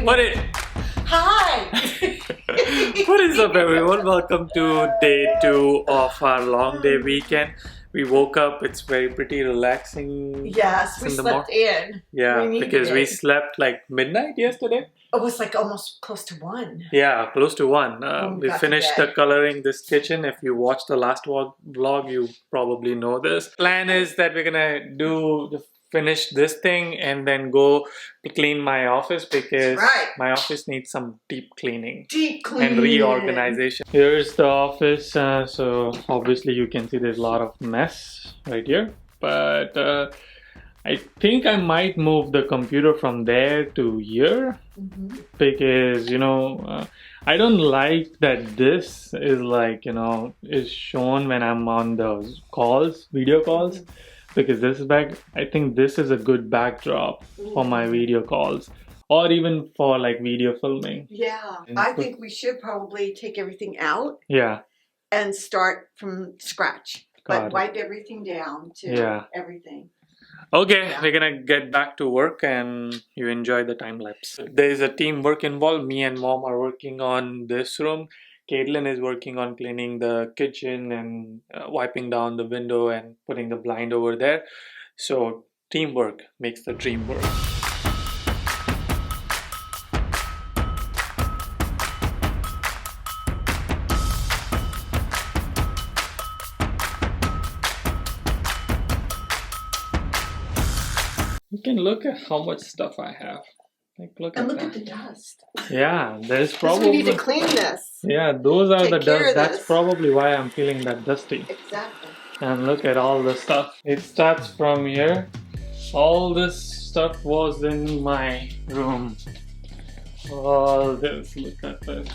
What is? Hi! What is up, everyone? Welcome to day 2 of our long day weekend. We woke up, it's very pretty relaxing. Yes, we slept in. Yeah, because we slept like midnight yesterday. It was like almost close to 1. Yeah, close to 1. We got to finished bed. the coloring this kitchen. If you watched the last vlog, you probably know this. Plan is that we're gonna finish this thing and then go clean my office because my office needs some deep cleaning. And reorganization. Here's the office. So obviously you can see there's a lot of mess right here. But I think I might move the computer from there to here because, you know, I don't like that this is like, you know, is shown when I'm on those calls, video calls, because this is I think this is a good backdrop for my video calls or even for like video filming. Yeah, I think we should probably take everything out. Yeah. And start from scratch. But wipe everything down to everything. Okay, we're gonna get back to work and you enjoy the time lapse. There's a teamwork involved. Me and mom are working on this room. Caitlin is working on cleaning the kitchen and wiping down the window and putting the blind over there. So teamwork makes the dream work. You can look at how much stuff I have. Like, look at the dust. Yeah, there's probably... we need to clean this. Yeah, those are the dust. That's probably why I'm feeling that dusty. Exactly. And look at all the stuff. It starts from here. All this stuff was in my room. All this, look at this.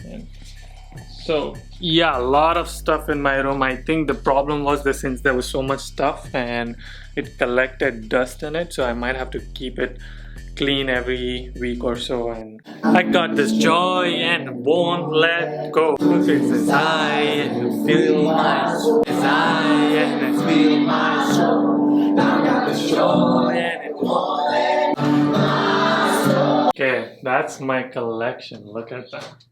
And so, yeah, a lot of stuff in my room. I think the problem was that since there was so much stuff and it collected dust in it, so I might have to keep it clean every week or so. And I got this joy and won't let go. It's as I and feel my soul. As I and feel my soul. I got this joy and it won't let go. Okay, that's my collection. Look at that.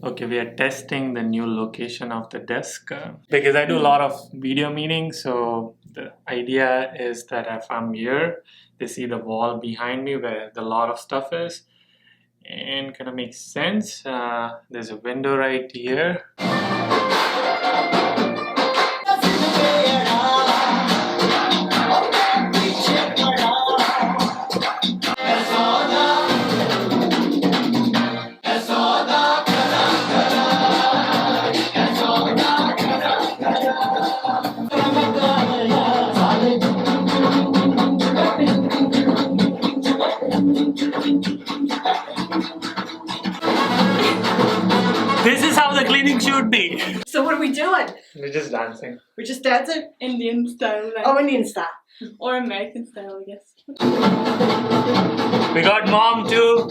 Okay, we are testing the new location of the desk because I do a lot of video meetings. So the idea is that if I'm here, they see the wall behind me where a lot of stuff is, and kind of makes sense. There's a window right here. This is how the cleaning should be. So what are we doing? We're just dancing. We're just dancing? Indian style. Like, oh, Indian style. Or American style, I guess. We got mom too.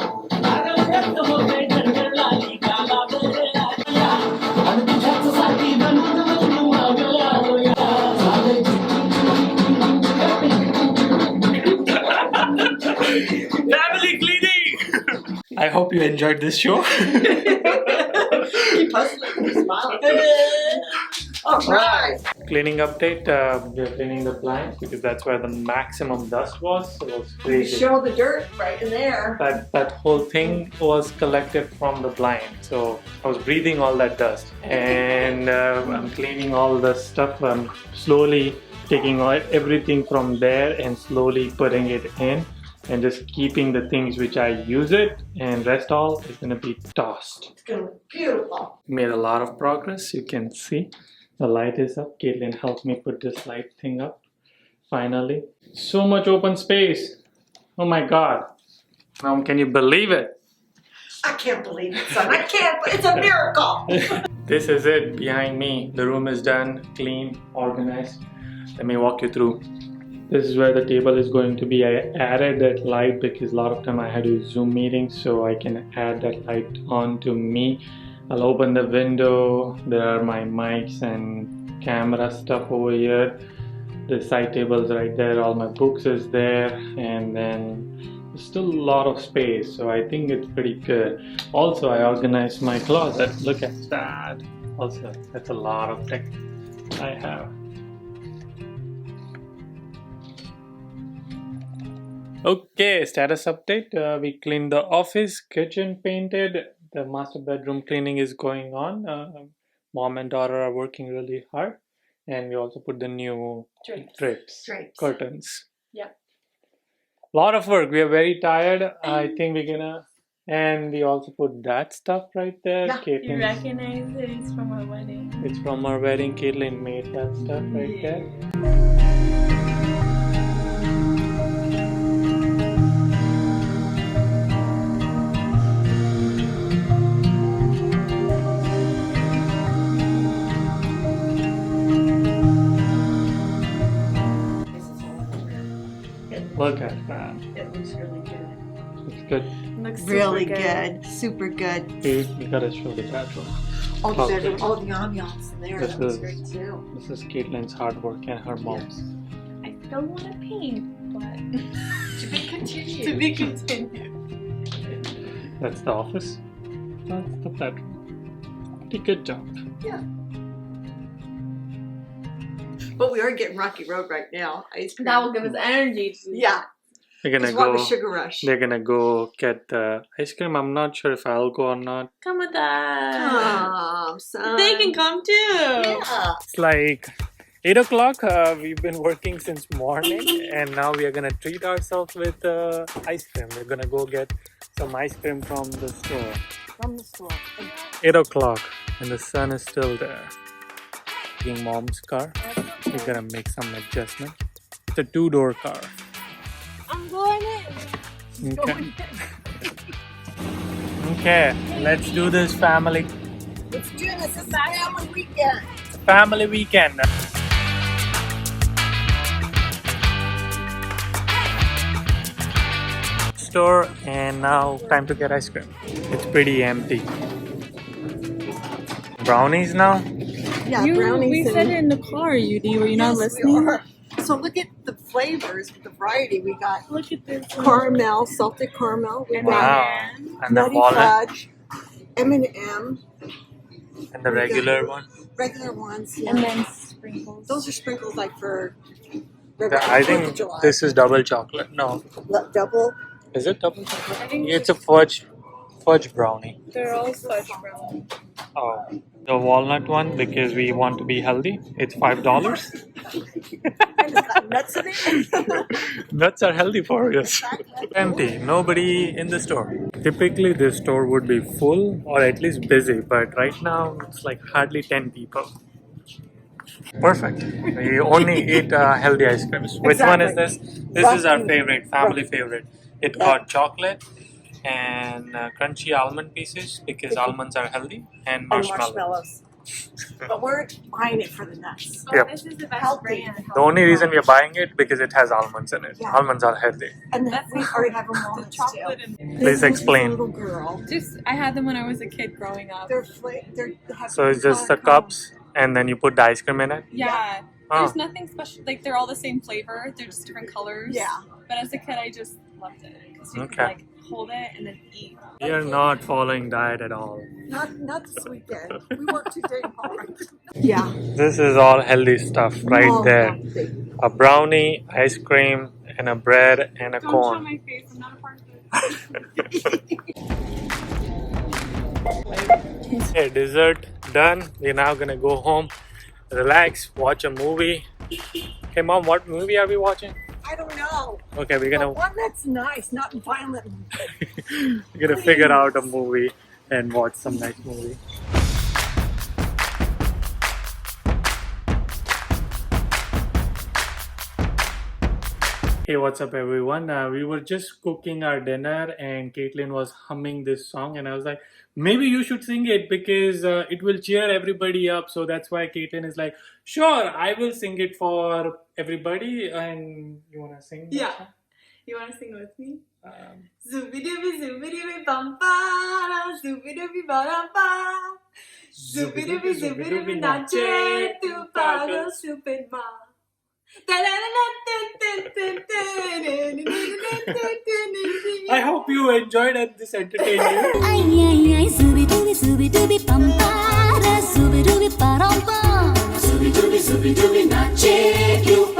Family cleaning! I hope you enjoyed this show. Keep hustling, keep smiling. Alright! Cleaning update, we're cleaning the blinds because that's where the maximum dust was. So it was crazy. Show the dirt right in there. That whole thing was collected from the blind. So I was breathing all that dust. And I'm cleaning all the stuff. I'm slowly taking everything from there and slowly putting it in. And just keeping the things which I use it, and rest all is gonna be tossed. It's gonna be beautiful. Made a lot of progress. You can see the light is up. Caitlin helped me put this light thing up. Finally, so much open space. Oh my God! Mom, can you believe it? I can't believe it, son. I can't. It's a miracle. This is it behind me. The room is done, clean, organized. Let me walk you through. This is where the table is going to be. I added that light because a lot of time I had to Zoom meetings, so I can add that light on to me. I'll open the window. There are my mics and camera stuff over here. The side table is right there. All my books is there, and then there's still a lot of space, so I think it's pretty good. Also, I organized my closet. Look at that. Also, that's a lot of tech I have. Okay, status update. We cleaned the office, kitchen painted, the master bedroom cleaning is going on. Mom and daughter are working really hard, and we also put the new drapes. Curtains. Yeah. Lot of work. We are very tired. I think we're gonna, and we also put that stuff right there. Yeah. You recognize it? It's from our wedding. It's from our wedding. Caitlin made that stuff right there. Look at that. It looks really good. It's good. It looks Really good. Super good. Dude, you gotta show the bedroom. All the bedroom, all the ambiance in there. This That was is- great too. This is Caitlin's hard work and her mom's. I still want to paint, but To be continued. to be continued. That's the office. That's the bedroom. Pretty good job. But we are getting rocky road right now. Ice cream. That will give us energy to do Yeah. They're gonna It's what go. with Sugar Rush. They're gonna go get the ice cream. I'm not sure if I'll go or not. Come with us. Come, son. They can come too. Yeah. It's like 8 o'clock. We've been working since morning, and now we are gonna treat ourselves with ice cream. We're gonna go get some ice cream from the store. From the store. 8 o'clock, and the sun is still there. In mom's car, we're gonna make some adjustment. It's a 2-door car. I'm going in. Okay. Okay, let's do this family Let's do this. This is family weekend. family weekend. Store, and now time to get ice cream. It's pretty empty. Brownies now? Yeah, We brownies. said it in the car, Yudi. Were you not Yes, we listening? are. So look at the flavors, the variety. We got Look at this. caramel, salted caramel. We And got Wow. then- And the nutty walnut fudge, M&M, and the regular one. regular ones. Yeah. And then sprinkles. Those are sprinkles like for I think this is double chocolate. No, double. is it double chocolate? I think It's a fudge brownie. they're all fudge brown. Oh, the walnut one because we want to be healthy. It's $5. And it's got nuts in it. Nuts are healthy for us. Empty, nobody in the store. Typically, this store would be full or at least busy, but right now it's like hardly 10 people. Perfect. We only eat healthy ice creams. Which one is this? This is our favorite, family favorite. It got chocolate and crunchy almond pieces because almonds are healthy, and marshmallows. But we're buying it for the nuts. Yep. This is the best Healthy. brand. The only reason we are buying it because it has almonds in it. Yeah. Almonds are healthy. And That's we the already have them The all chocolate too. and Please This is a explain. little girl. just I had them when I was a kid growing up. They have So it's just the cups, and then you put the ice cream in it. Yeah. Oh. There's nothing special. Like they're all the same flavor. They're just different colors. Yeah. But as a kid, I just loved it because you could Okay. like hold it and then eat. We are not following diet at all. Not this weekend. We work too dang hard. Yeah. This is all healthy stuff right All there. healthy. A brownie, ice cream, and a bread and a Don't show corn. my face. I'm not a part of it. Okay, dessert done. We're now gonna go home, relax, watch a movie. Hey mom, what movie are we watching? I don't know. Okay, we're But gonna one that's nice, not violent. we're gonna figure out a movie and watch some nice movie. Hey, what's up, everyone? We were just cooking our dinner, and Caitlin was humming this song, and I was like, maybe you should sing it because it will cheer everybody up. So that's why Caitlin is like, sure, I will sing it for everybody. And you wanna sing? Yeah. You wanna sing with me? Zooby-dooby bum ba, zooby-dooby ba ba. Zooby-dooby nache tu pago super ma. I hope you enjoyed and this entertained you. Ay, ay, ay, zooby dooby bum ba, zooby dooby ba dum bum. Zooby dooby nache you